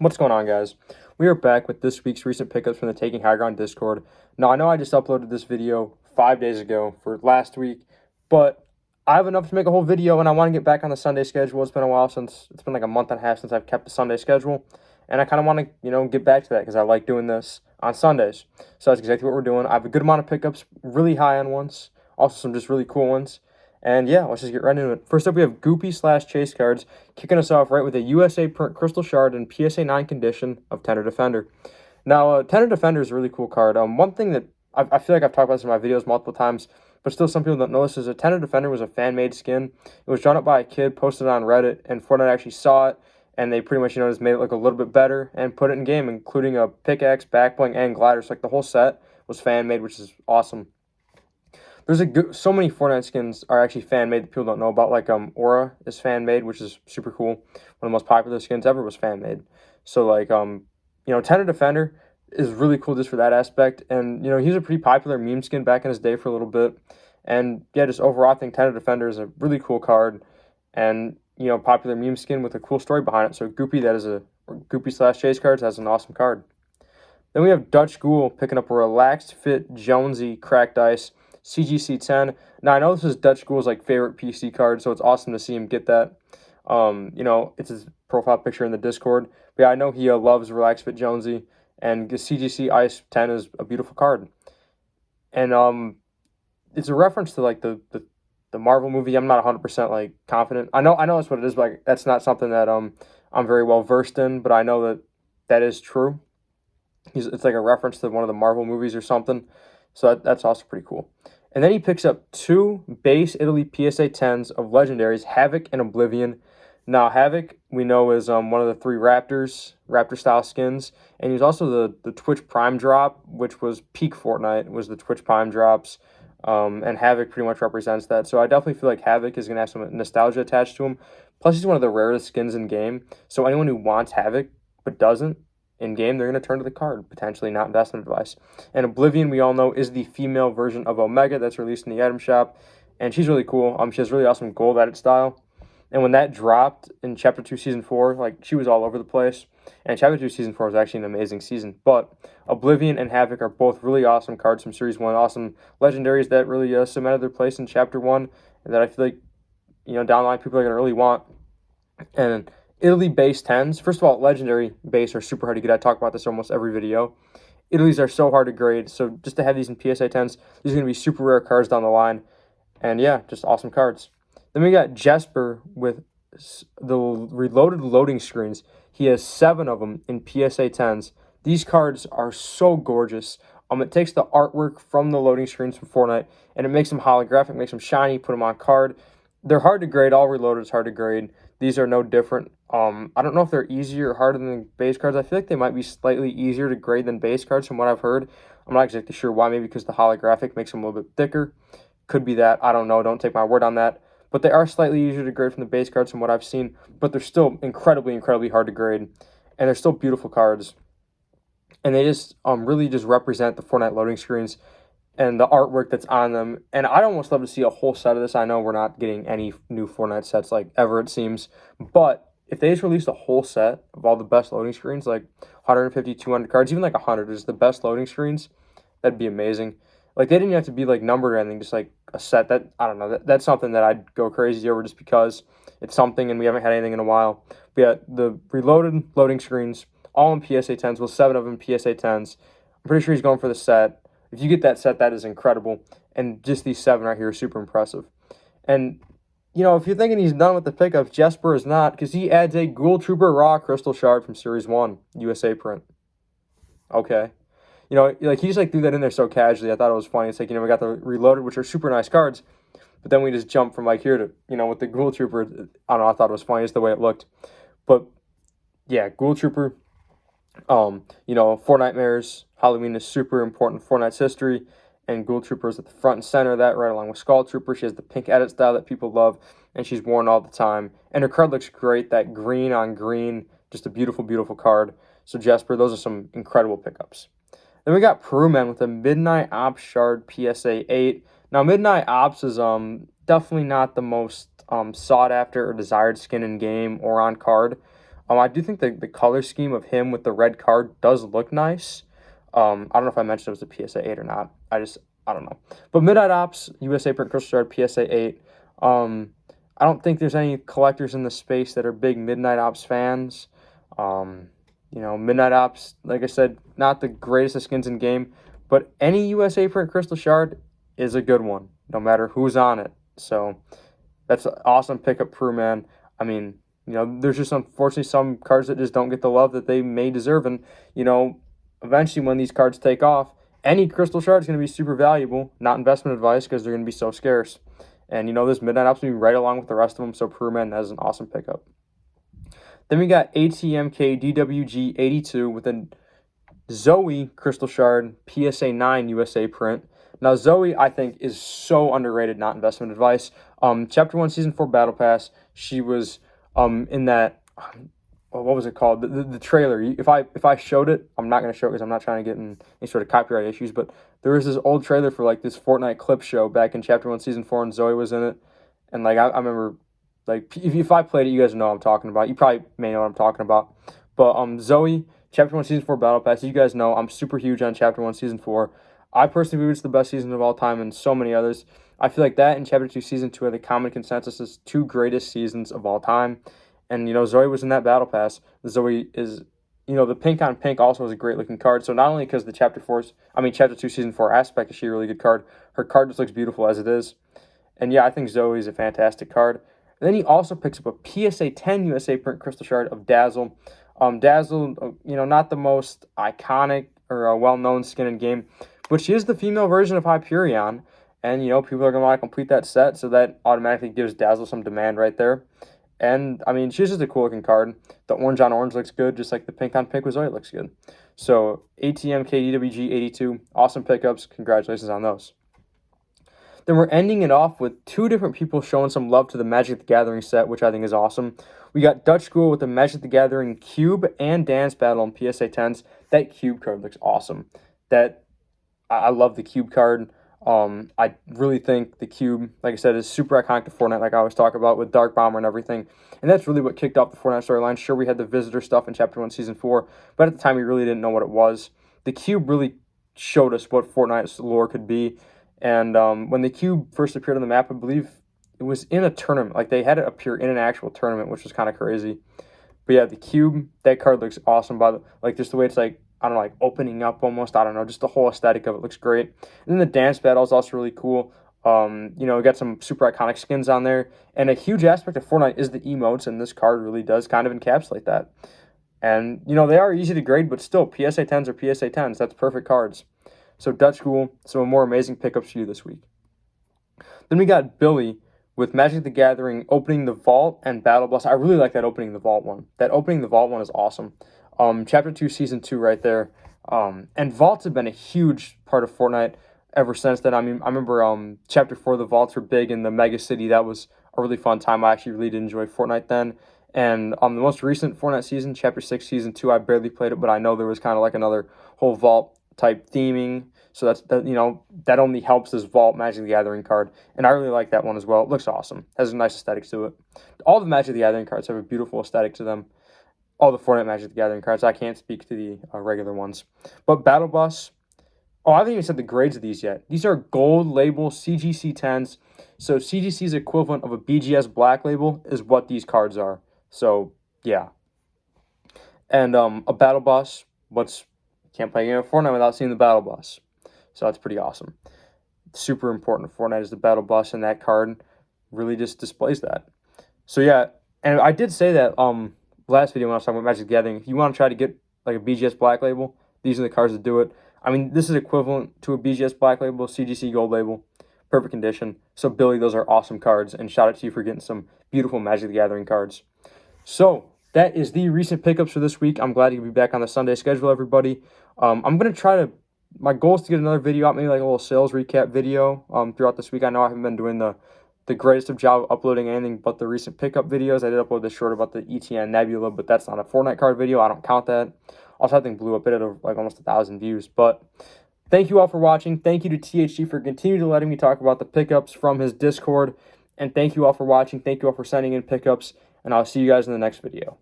What's going on, guys? We are back with this week's recent pickups from the Taking High Ground Discord. Now, I know I just uploaded this video 5 days ago for last week, but I have enough to make a whole video, and I want to get back on the Sunday schedule. It's been a while it's been like a month and a half since I've kept the Sunday schedule, and I kind of want to, get back to that because I like doing this on Sundays. So that's exactly what we're doing. I have a good amount of pickups, really high on ones, also some just really cool ones. And yeah, let's just get right into it. First up, we have Goopy/Chase cards, kicking us off right with a USA print Crystal Shard and PSA 9 condition of Tender Defender. Now, Tender Defender is a really cool card. One thing that I feel like I've talked about this in my videos multiple times, but still some people don't know this, is a Tender Defender was a fan-made skin. It was drawn up by a kid, posted on Reddit, and Fortnite actually saw it, and they pretty much, just made it look a little bit better and put it in game, including a pickaxe, backbling, and glider. So, like, the whole set was fan-made, which is awesome. There's so many Fortnite skins are actually fan-made that people don't know about. Like, Aura is fan-made, which is super cool. One of the most popular skins ever was fan-made. So, like, Tender Defender is really cool just for that aspect. And, he's a pretty popular meme skin back in his day for a little bit. And, yeah, just overall, I think Tender Defender is a really cool card. And, popular meme skin with a cool story behind it. So, Goopy/Chase cards has an awesome card. Then we have Dutch Ghoul picking up a Relaxed Fit Jonesy Cracked Ice CGC 10. Now, I know this is Dutch Ghoul's favorite PC card, so it's awesome to see him get that. It's his profile picture in the Discord. But yeah, I know he loves Relaxed Fit Jonesy, and the CGC Ice 10 is a beautiful card. And it's a reference to the Marvel movie. I'm not 100% confident. I know that's what it is, but that's not something that I'm very well versed in. But I know that is true. It's like a reference to one of the Marvel movies or something. So that's also pretty cool. And then he picks up 2 base Italy PSA 10s of legendaries, Havoc and Oblivion. Now, Havoc, we know, is one of the 3 Raptor-style skins. And he's also the Twitch Prime drop, which was peak Fortnite, was the Twitch Prime drops. And Havoc pretty much represents that. So I definitely feel like Havoc is going to have some nostalgia attached to him. Plus, he's one of the rarest skins in game. So anyone who wants Havoc but doesn't, in game, they're going to turn to the card, potentially not investment advice. And Oblivion, we all know, is the female version of Omega that's released in the item shop, and she's really cool. She has really awesome gold edit style. And when that dropped in Chapter 2, Season 4, she was all over the place. And Chapter 2, Season 4 was actually an amazing season. But Oblivion and Havoc are both really awesome cards from Series 1, awesome legendaries that really cemented their place in Chapter 1, and that I feel like, down the line, people are going to really want. And Italy base 10s. First of all, legendary base are super hard to get. I talk about this almost every video. Italy's are so hard to grade. So just to have these in PSA 10s, these are going to be super rare cards down the line. And yeah, just awesome cards. Then we got Jesper with the reloaded loading screens. He has 7 of them in PSA 10s. These cards are so gorgeous. It takes the artwork from the loading screens from Fortnite, and it makes them holographic, makes them shiny, put them on card. They're hard to grade. All reloaded is hard to grade. These are no different. I don't know if they're easier or harder than base cards. I feel like they might be slightly easier to grade than base cards from what I've heard. I'm not exactly sure why. Maybe because the holographic makes them a little bit thicker. Could be that. I don't know. Don't take my word on that. But they are slightly easier to grade from the base cards from what I've seen. But they're still incredibly, incredibly hard to grade. And they're still beautiful cards. And they just really just represent the Fortnite loading screens and the artwork that's on them. And I'd almost love to see a whole set of this. I know we're not getting any new Fortnite sets ever, it seems. But if they just released a whole set of all the best loading screens, 150, 200 cards, even 100 is the best loading screens, that'd be amazing. They didn't have to be numbered or anything, just a set. That, I don't know, that's something that I'd go crazy over just because it's something and we haven't had anything in a while. But yeah, the reloaded loading screens, all in PSA 10s, well, 7 of them PSA 10s. I'm pretty sure he's going for the set. If you get that set, that is incredible. And just these 7 right here are super impressive. And, if you're thinking he's done with the pickups, Jesper is not, because he adds a Ghoul Trooper Raw Crystal Shard from Series 1, USA print. Okay. He just threw that in there so casually. I thought it was funny. It's we got the Reloaded, which are super nice cards. But then we just jumped from here to, with the Ghoul Trooper. I don't know, I thought it was funny just the way it looked. But, yeah, Ghoul Trooper, Fortnitemares, Halloween is super important in Fortnite's history, and Ghoul Trooper is at the front and center of that, right along with Skull Trooper. She has the pink edit style that people love, and she's worn all the time. And her card looks great, that green on green, just a beautiful, beautiful card. So Jesper, those are some incredible pickups. Then we got Peruman with a Midnight Ops Shard PSA 8. Now, Midnight Ops is definitely not the most sought after or desired skin in game or on card. I do think the color scheme of him with the red card does look nice. I don't know if I mentioned it was a PSA 8 or not. I don't know. But Midnight Ops, USA Print Crystal Shard, PSA 8. I don't think there's any collectors in the space that are big Midnight Ops fans. Midnight Ops, like I said, not the greatest of skins in game, but any USA Print Crystal Shard is a good one, no matter who's on it. So that's an awesome pickup, Prue, man. I mean, there's just unfortunately some cards that just don't get the love that they may deserve. And, eventually when these cards take off, any Crystal Shard is going to be super valuable. Not investment advice because they're going to be so scarce. And, this Midnight Ops will be right along with the rest of them. So, Prue, man, that is an awesome pickup. Then we got ATMK DWG 82 with a Zoe Crystal Shard PSA 9 USA print. Now, Zoe, I think, is so underrated, not investment advice. Chapter 1, Season 4 Battle Pass, she was in that, what was it called? The trailer. If I showed it, I'm not going to show it because I'm not trying to get in any sort of copyright issues, but there was this old trailer for, like, this Fortnite clip show back in Chapter 1, Season 4, and Zoe was in it. And, like, I remember, like, if I played it, you guys know what I'm talking about. You probably may know what I'm talking about. But Zoe, Chapter 1, Season 4 Battle Pass, you guys know I'm super huge on Chapter 1, Season 4. I personally believe it's the best season of all time, and so many others. I feel like that and Chapter 2, Season 2 are the common consensus as two greatest seasons of all time. And, Zoe was in that Battle Pass. Zoe is, the pink on pink also is a great looking card. So not only because the Chapter 2, Season 4 aspect is she a really good card, her card just looks beautiful as it is. And yeah, I think Zoe is a fantastic card. And then he also picks up a PSA 10 USA print Crystal Shard of Dazzle. Dazzle, not the most iconic or a well-known skin in game, but she is the female version of Hyperion. And, people are going to want to complete that set, so that automatically gives Dazzle some demand right there. And, I mean, she's just a cool-looking card. The orange on orange looks good, just like the pink on pink with Zoe looks good. So, ATM KDWG 82, awesome pickups. Congratulations on those. Then we're ending it off with two different people showing some love to the Magic the Gathering set, which I think is awesome. We got Dutch School with the Magic the Gathering Cube and Dance Battle on PSA 10s. That Cube card looks awesome. I love the Cube card. I really think the Cube, like I said, is super iconic to Fortnite, like I always talk about with Dark Bomber and everything. And that's really what kicked off the Fortnite storyline. Sure, we had the Visitor stuff in Chapter 1, Season 4, but at the time we really didn't know what it was. The Cube really showed us what Fortnite's lore could be. And when the Cube first appeared on the map, I believe it was in a tournament. Like, they had it appear in an actual tournament, which was kind of crazy. But yeah, the Cube, that card looks awesome. Just the way it's like, I don't know, like opening up almost. I don't know, just the whole aesthetic of it looks great. And then the Dance Battle is also really cool. We got some super iconic skins on there. And a huge aspect of Fortnite is the emotes, and this card really does kind of encapsulate that. And, they are easy to grade, but still, PSA 10s are PSA 10s. That's perfect cards. So Dutch School, some more amazing pickups for you this week. Then we got Billy with Magic the Gathering Opening the Vault and Battle Bus. I really like that Opening the Vault one. That Opening the Vault one is awesome. Chapter 2, Season 2 right there. And vaults have been a huge part of Fortnite ever since then. I mean, I remember Chapter 4, the vaults were big in the Mega City. That was a really fun time. I actually really did enjoy Fortnite then. And the most recent Fortnite season, Chapter 6, Season 2, I barely played it, but I know there was kind of like another whole vault type theming. So that only helps this Vault Magic the Gathering card. And I really like that one as well. It looks awesome. Has a nice aesthetic to it. All the Magic the Gathering cards have a beautiful aesthetic to them. All the Fortnite Magic the Gathering cards. I can't speak to the regular ones. But Battle Bus. Oh, I haven't even said the grades of these yet. These are gold label CGC 10s. So CGC's equivalent of a BGS black label is what these cards are. So, yeah. And a Battle Bus. Can't play a game of Fortnite without seeing the Battle Bus. So that's pretty awesome. Super important to Fortnite is the Battle Bus, and that card really just displays that. So yeah, and I did say that last video when I was talking about Magic the Gathering, if you want to try to get like a BGS Black Label, these are the cards that do it. I mean, this is equivalent to a BGS Black Label, CGC Gold Label, perfect condition. So Billy, those are awesome cards, and shout out to you for getting some beautiful Magic the Gathering cards. So that is the recent pickups for this week. I'm glad to be back on the Sunday schedule, everybody. I'm going to try to, my goal is to get another video out, maybe like a little sales recap video throughout this week. I know I haven't been doing the greatest of job uploading anything but the recent pickup videos. I did upload this short about the ETN Nebula, but that's not a Fortnite card video. I don't count that. Also, I think blew up it at like almost 1,000 views. But thank you all for watching. Thank you to THG for continuing to letting me talk about the pickups from his Discord. And thank you all for watching. Thank you all for sending in pickups. And I'll see you guys in the next video.